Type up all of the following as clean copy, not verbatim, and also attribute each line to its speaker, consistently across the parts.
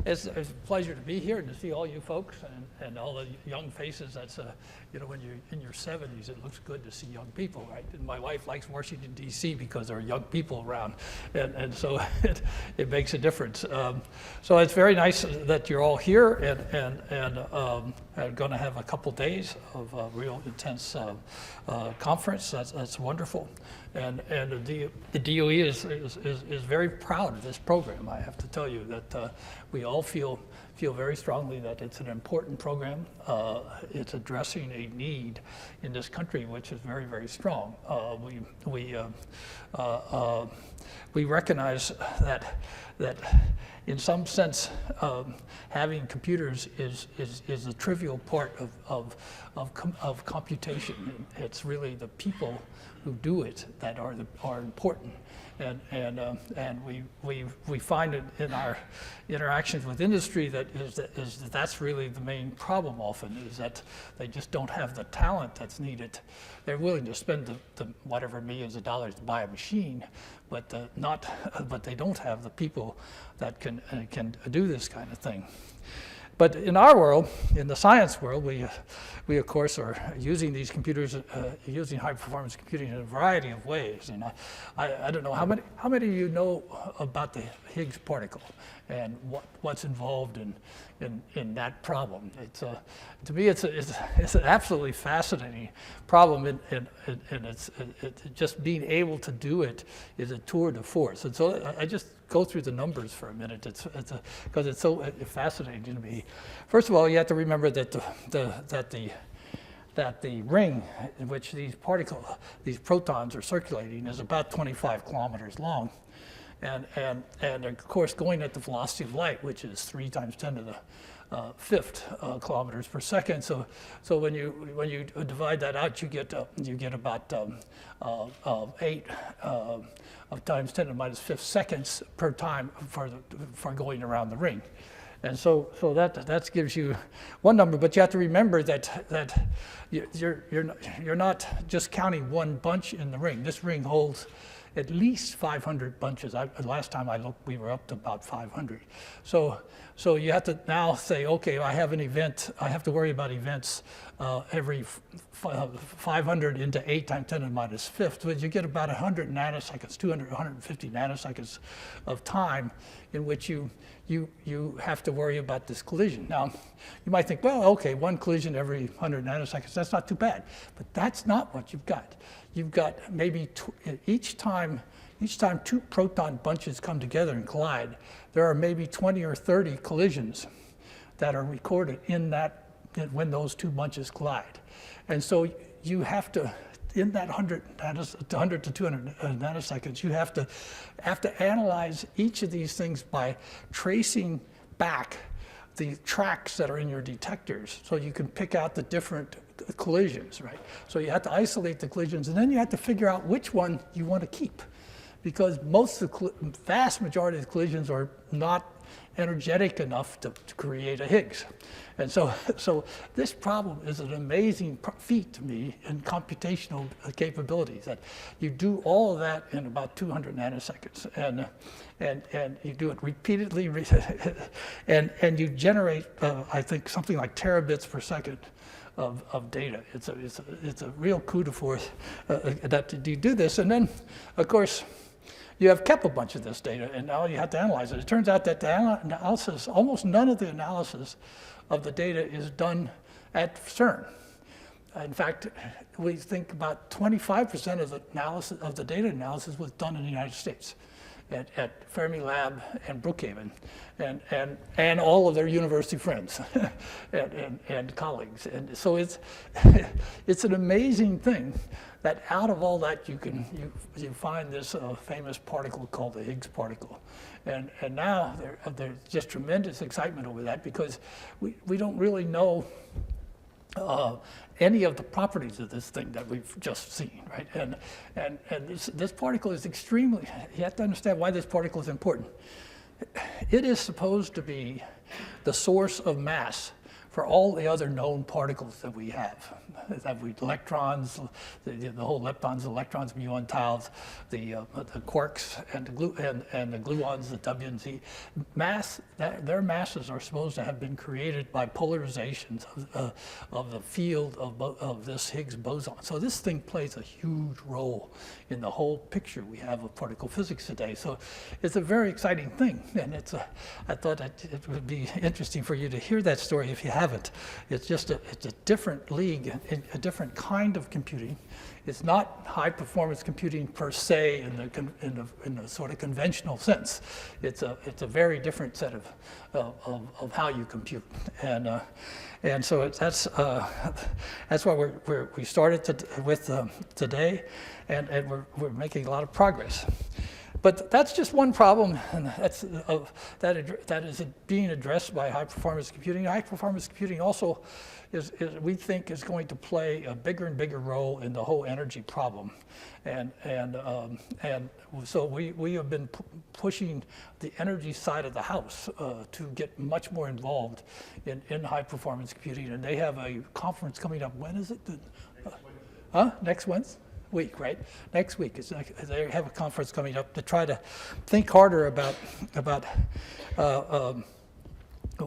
Speaker 1: It's a pleasure to be here and to see all you folks and all the young faces. That's, when you're in your 70s, it looks good to see young people, right? And my wife likes Washington, D.C. because there are young people around, and so it makes a difference. So it's very nice that you're all here and going to have a couple days of a real intense conference. That's wonderful. And the DOE is very proud of this program. I have to tell you that we all feel very strongly that it's an important program. It's addressing a need in this country which is very, very strong. We recognize that in some sense having computers is a trivial part of computation. It's really the people who do it that are important, and we find it in our interactions with industry that's really the main problem often, is that they just don't have the talent that's needed. They're willing to spend the whatever millions of dollars to buy a machine, but they don't have the people that can do this kind of thing. But in our world, in the science world, we of course are using these computers, using high performance computing in a variety of ways. And I don't know how many of you know about the Higgs particle and what's involved in that problem. To me, it's an absolutely fascinating problem, and it's just being able to do it is a tour de force. And so I just go through the numbers for a minute. Because it's so fascinating to me. First of all, you have to remember that the ring in which these protons are circulating is about 25 kilometers long, and of course going at the velocity of light, which is 3 times 10 to the fifth kilometers per second. So when you divide that out, you get about 8 times 10 to the minus fifth seconds per time for going around the ring. And so that gives you one number, but you have to remember that you're not just counting one bunch in the ring. This ring holds at least 500 bunches. Last time I looked, we were up to about 500. So you have to now say, okay, I have an event. I have to worry about events every 500 into 8 times 10 to the minus fifth. But you get about 100 nanoseconds, 200, 150 nanoseconds of time in which you have to worry about this collision. Now, you might think, well, okay, one collision every 100 nanoseconds, that's not too bad. But that's not what you've got. You've got maybe each time 2 proton bunches come together and collide, there are maybe 20 or 30 collisions that are recorded when those 2 bunches collide. And so you have to, in that 100 to 200 nanoseconds, you have to analyze each of these things by tracing back the tracks that are in your detectors, so you can pick out the different collisions, right? So you have to isolate the collisions, and then you have to figure out which one you want to keep, because vast majority of the collisions are not energetic enough to create a Higgs. And so this problem is an amazing feat to me in computational capabilities, that you do all of that in about 200 nanoseconds, and you do it repeatedly, and you generate, I think, something like terabits per second of data. It's a real coup de force that you do this, and then, of course, you have kept a bunch of this data, and now you have to analyze it. It turns out that the analysis, almost none of the analysis of the data is done at CERN. In fact, we think about 25% of the analysis of the data analysis was done in the United States, at Fermilab and Brookhaven, and all of their university friends and colleagues. And so it's an amazing thing that out of all that you find this famous particle called the Higgs particle. And now there's just tremendous excitement over that, because we don't really know any of the properties of this thing that we've just seen, right? And this particle is extremely, you have to understand why this particle is important. It is supposed to be the source of mass for all the other known particles that we have. Electrons, the whole leptons, electrons, muons, taus, the quarks, and the gluons, the W and Z. Their masses are supposed to have been created by polarizations of the field of this Higgs boson. So this thing plays a huge role in the whole picture we have of particle physics today. So it's a very exciting thing, and I thought it would be interesting for you to hear that story if you haven't. It's a different league, a different kind of computing. It's not high performance computing per se in the sort of conventional sense. It's a very different set of how you compute, and so that's what we started with today, and we're making a lot of progress. But that's just one problem, and that is being addressed by high-performance computing. High-performance computing also we think is going to play a bigger and bigger role in the whole energy problem, and so we have been pushing the energy side of the house to get much more involved in high-performance computing. And they have a conference coming up. When is it? Next Wednesday? Week, right? Next week they have a conference coming up to try to think harder about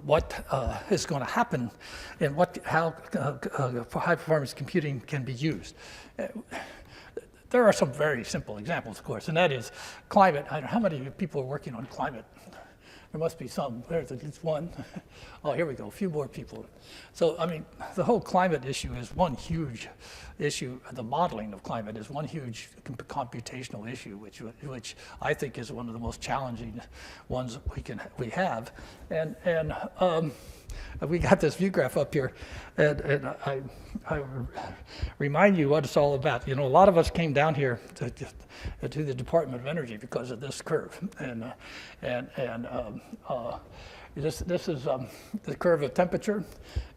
Speaker 1: what is going to happen and how high performance computing can be used. There are some very simple examples, of course, and that is climate. I don't know how many people are working on climate. There must be some. There's at least one. Oh, here we go. A few more people. So, I mean, the whole climate issue is one huge issue. The modeling of climate is one huge computational issue, which I think is one of the most challenging ones we have. And we got this view graph up here, and I remind you what it's all about. You know, a lot of us came down here to the Department of Energy because of this curve, and this is the curve of temperature,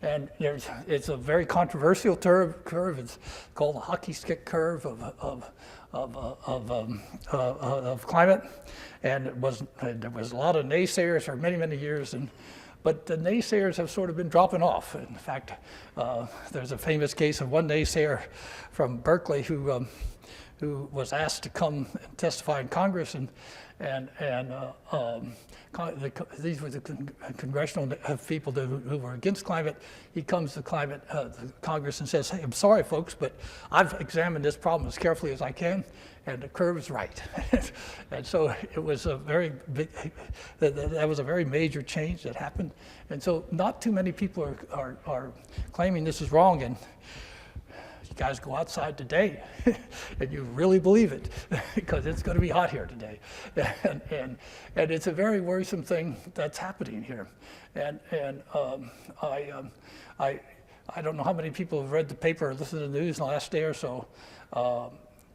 Speaker 1: and it's a very controversial curve. It's called the hockey stick curve of climate, and there was a lot of naysayers for many years, but the naysayers have sort of been dropping off. In fact, there's a famous case of one naysayer from Berkeley who was asked to come and testify in Congress, and these were the congressional people who were against climate. He comes to Congress and says, "Hey, I'm sorry, folks, but I've examined this problem as carefully as I can, and the curve is right." And so it was a very big, that was a very major change that happened. And so not too many people are claiming this is wrong. And you guys go outside today and you really believe it because it's going to be hot here today. And it's a very worrisome thing that's happening here. And I don't know how many people have read the paper or listened to the news in the last day or so.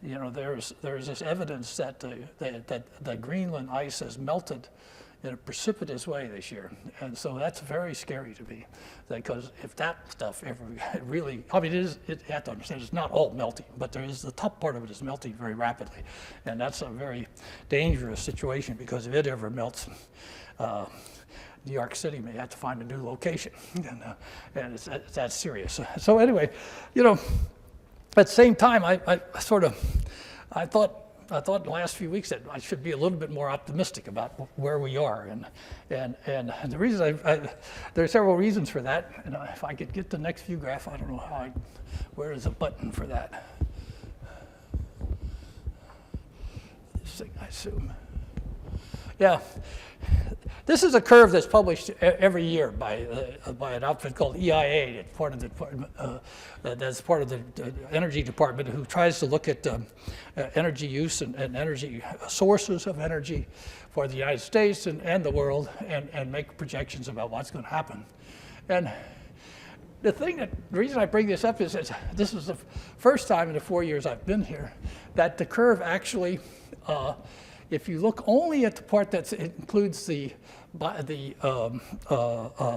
Speaker 1: You know, there's this evidence that the Greenland ice has melted in a precipitous way this year, and so that's very scary to me, because if that stuff ever really, I mean, you have to understand it's not all melting, but the top part of it is melting very rapidly, and that's a very dangerous situation, because if it ever melts, New York City may have to find a new location, and it's that serious. So anyway, you know, at the same time, I thought in the last few weeks that I should be a little bit more optimistic about where we are, and the reason there are several reasons for that. And if I could get the next view graph, I don't know where is a button for that? This thing, I assume. Yeah. This is a curve that's published every year by an outfit called EIA. That's part of the energy department, who tries to look at energy use and energy sources of energy for the United States and the world, and make projections about what's going to happen. And the reason I bring this up is that this is the first time in the 4 years I've been here that the curve actually, if you look only at the part that includes the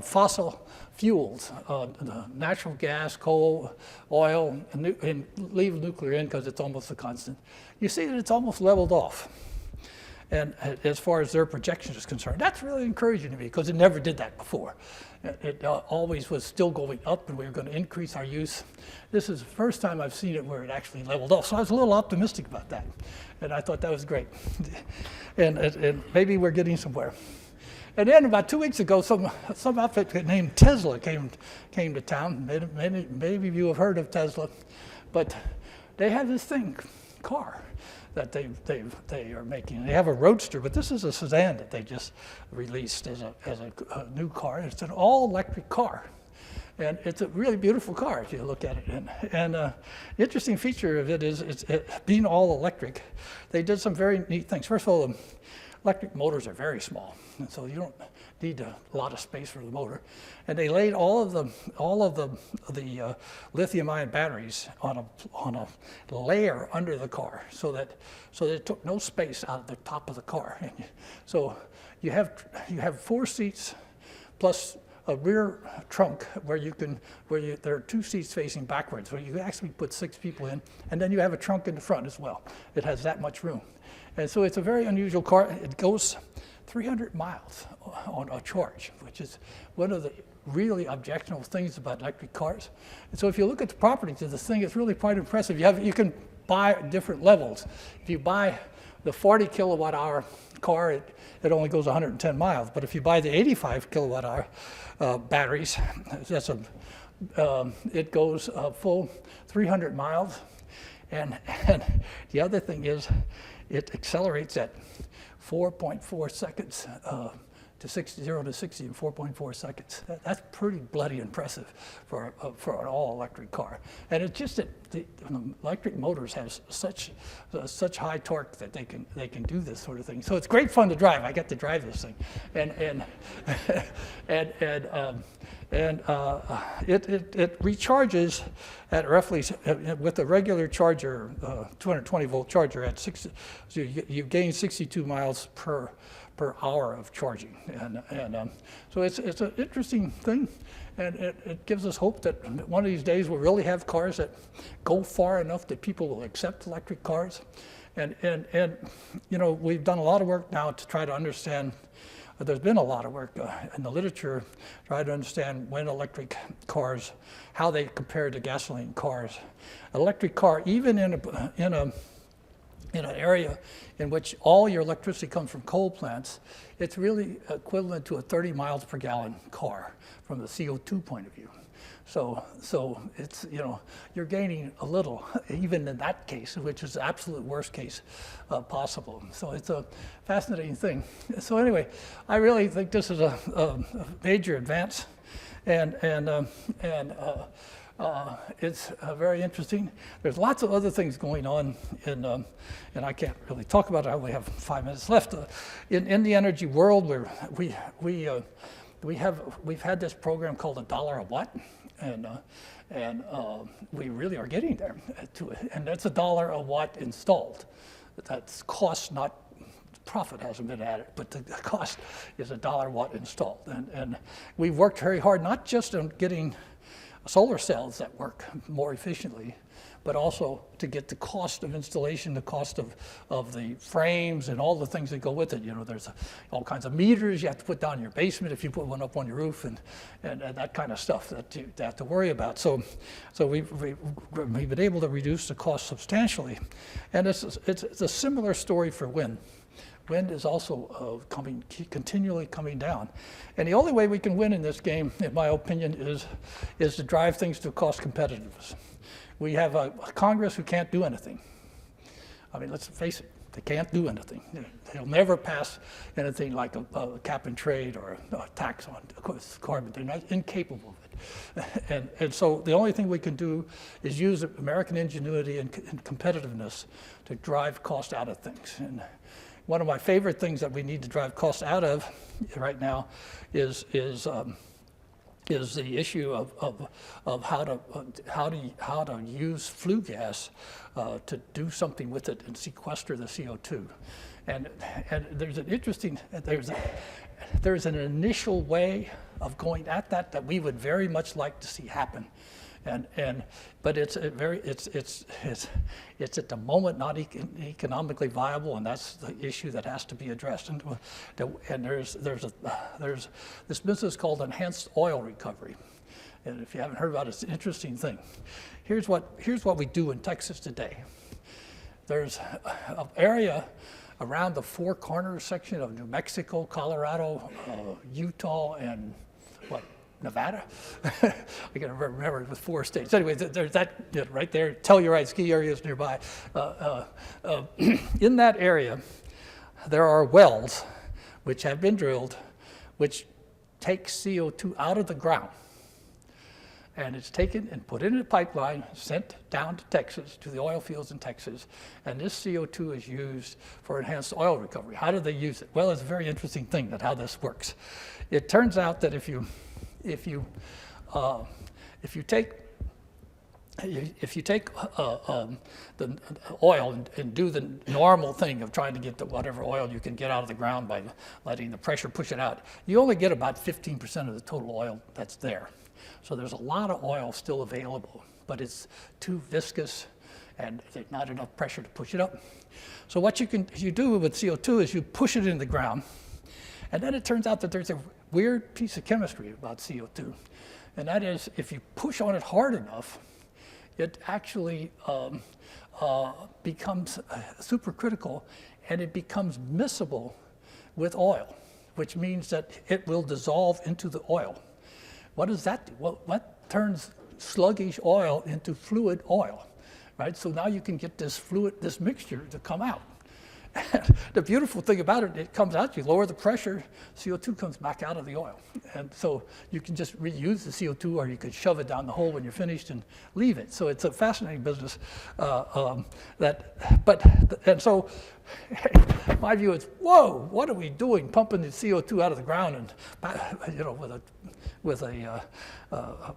Speaker 1: fossil fuels, the natural gas, coal, oil, and leave nuclear in because it's almost a constant, you see that it's almost leveled off. And as far as their projection is concerned, that's really encouraging to me because it never did that before. It always was still going up, and we were going to increase our use. This is the first time I've seen it where it actually leveled off. So I was a little optimistic about that, and I thought that was great. And maybe we're getting somewhere. And then about 2 weeks ago, some outfit named Tesla came to town. Maybe of you have heard of Tesla, but they have this car that they are making. They have a Roadster, but this is a sedan that they just released as a new car. It's an all-electric car, and it's a really beautiful car if you look at it. And the interesting feature of it is it being all electric. They did some very neat things. First of all, the electric motors are very small, and so you don't need a lot of space for the motor. And they laid all of the lithium-ion batteries on a layer under the car, so that it took no space out of the top of the car. And so you have 4 seats plus a rear trunk where there are 2 seats facing backwards, where you can actually put 6 people in, and then you have a trunk in the front as well. It has that much room. And so it's a very unusual car. It goes 300 miles on a charge, which is one of the really objectionable things about electric cars. And so if you look at the properties of this thing, it's really quite impressive. You can buy different levels. If you buy the 40 kilowatt hour car, it only goes 110 miles. But if you buy the 85 kilowatt hour batteries, it goes a full 300 miles. And the other thing is, it accelerates at 4.4 seconds to 0 to 60 in 4.4 seconds. That's pretty bloody impressive for an all-electric car. And it's just that the electric motors have such high torque that they can do this sort of thing. So it's great fun to drive. I get to drive this thing, and it recharges at roughly, with a regular charger, 220 volt charger at 60. So you gain 62 miles per hour of charging, and so it's an interesting thing, and it gives us hope that one of these days we'll really have cars that go far enough that people will accept electric cars, and you know, we've done a lot of work now to try to understand. There's been a lot of work in the literature trying to understand when electric cars, how they compare to gasoline cars. An electric car, even in an area in which all your electricity comes from coal plants, it's really equivalent to a 30 miles per gallon car from the CO2 point of view. So it's, you know, you're gaining a little, even in that case, which is the absolute worst case possible. So it's a fascinating thing. So anyway, I really think this is a major advance, and it's very interesting. There's lots of other things going on and I can't really talk about it. I only have 5 minutes left. In the energy world, we've had this program called $1 a watt, and we really are getting there to it. And that's $1 a watt installed. That's cost, not profit hasn't been added, but the cost is $1 a watt installed. And we've worked very hard, not just on getting solar cells that work more efficiently, but also to get the cost of installation, the cost of the frames and all the things that go with it. You know, there's all kinds of meters you have to put down in your basement if you put one up on your roof, and that kind of stuff that you have to worry about. So we've been able to reduce the cost substantially. And it's a similar story for wind. Wind is also continually coming down. And the only way we can win in this game, in my opinion, is to drive things to cost competitiveness. We have a Congress who can't do anything. I mean, let's face it, they can't do anything. They'll never pass anything like a cap and trade or a tax on carbon. They're not incapable of it. And so the only thing we can do is use American ingenuity and competitiveness to drive cost out of things. And one of my favorite things that we need to drive costs out of right now is the issue of how to use flue gas to do something with it and sequester the CO2. And there's an interesting, there's an initial way of going at that we would very much like to see happen But it's a very it's at the moment not economically viable, and that's the issue that has to be addressed. And there's this business called enhanced oil recovery. And if you haven't heard about it, it's an interesting thing. Here's what we do in Texas today. There's an area around the Four Corners section of New Mexico, Colorado, Utah, and Nevada? I can't remember, it was 4 states. Anyway, there's that right there, Telluride ski areas nearby. In that area, there are wells which have been drilled, which take CO2 out of the ground. And it's taken and put in a pipeline, sent down to Texas, to the oil fields in Texas, and this CO2 is used for enhanced oil recovery. How do they use it? Well, it's a very interesting thing that how this works. It turns out that if you take the oil and do the normal thing of trying to get whatever oil you can get out of the ground by letting the pressure push it out, you only get about 15% of the total oil that's there. So there's a lot of oil still available, but it's too viscous and there's not enough pressure to push it up. So what you do with CO2 is you push it in the ground, and then it turns out that there's a weird piece of chemistry about CO2, and that is if you push on it hard enough, it actually becomes supercritical, and it becomes miscible with oil, which means that it will dissolve into the oil. What does that do? Well, what turns sluggish oil into fluid oil, right? So now you can get this mixture to come out. The beautiful thing about it, it comes out, you lower the pressure, CO2 comes back out of the oil. And so you can just reuse the CO2, or you could shove it down the hole when you're finished and leave it. So it's a fascinating business. So my view is, whoa, what are we doing pumping the CO2 out of the ground and, with a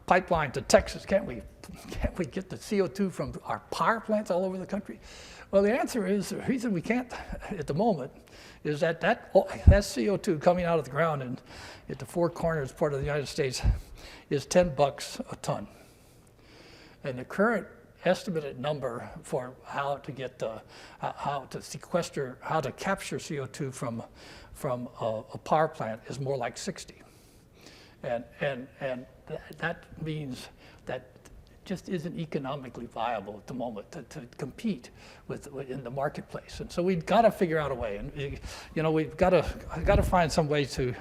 Speaker 1: pipeline to Texas? Can't we get the CO2 from our power plants all over the country? Well, the answer is, the reason we can't at the moment is that CO2 coming out of the ground and at the Four Corners part of the United States is $10 a ton. And the current estimated number for how to capture CO2 from a power plant is more like 60. And that means that just isn't economically viable at the moment to compete in the marketplace. And so we've got to figure out a way, and we've got to find some way to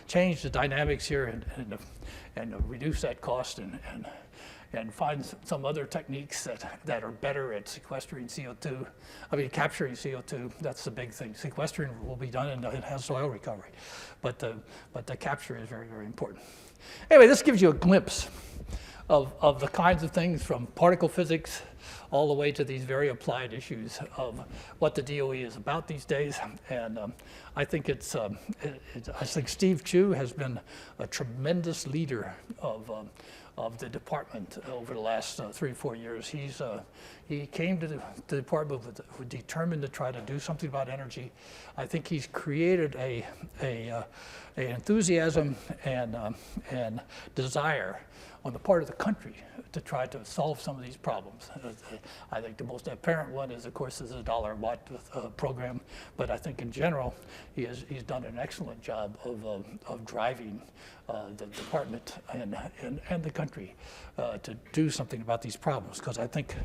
Speaker 1: change the dynamics here and reduce that cost and find some other techniques that are better at sequestering CO2. Capturing CO2, that's the big thing. Sequestering will be done in enhanced oil recovery, but the capture is very, very important. Anyway, this gives you a glimpse of the kinds of things from particle physics all the way to these very applied issues of what the DOE is about these days. And I think I think Steve Chu has been a tremendous leader of the department over the last 3 or 4 years. He came to the department determined to try to do something about energy. I think he's created a enthusiasm and desire on the part of the country to try to solve some of these problems. I think the most apparent one is, of course, the $1 watt program. But I think in general, he's done an excellent job of driving the department and the country to do something about these problems. Because I think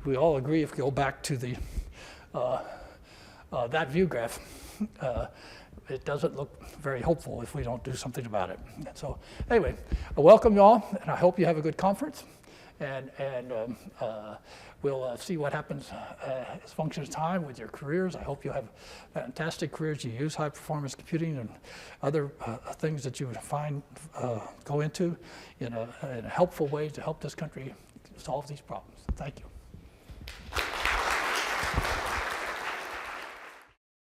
Speaker 1: we all agree, if we go back to that view graph, it doesn't look very hopeful if we don't do something about it. And so anyway, I welcome you all, and I hope you have a good conference. And we'll see what happens as function of time with your careers. I hope you have fantastic careers. You use high performance computing and other things that you would find go into in a helpful way to help this country solve these problems. Thank you.